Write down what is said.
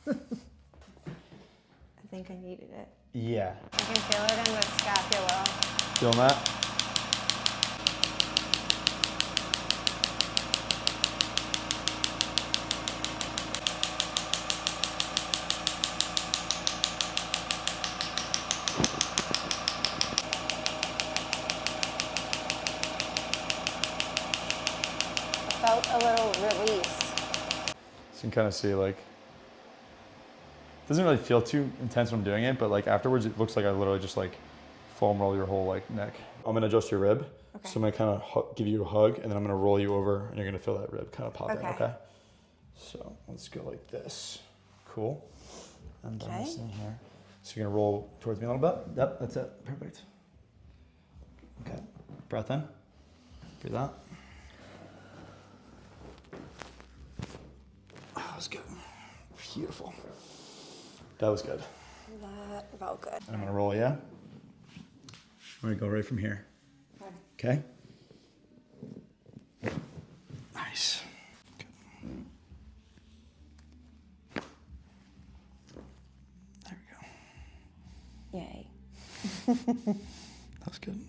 I think I needed it. Yeah. I can feel it in the scapula. Feel that? Felt a little release. So you can kind of see like, it doesn't really feel too intense when I'm doing it, but like afterwards it looks like I literally just like foam roll your whole like neck. I'm gonna adjust your rib. Okay. So I'm gonna kind of give you a hug and then I'm gonna roll you over and you're gonna feel that rib kind of pop in, okay? So let's go like this. Cool. And then this thing here. So you're gonna roll towards me a little bit. Yep, that's it, perfect. Okay, breath in, breathe out. That was good. Beautiful. That was good. That felt good. I'm gonna roll, yeah? I'm gonna go right from here. Okay? Nice. Good. There we go. Yay. That was good.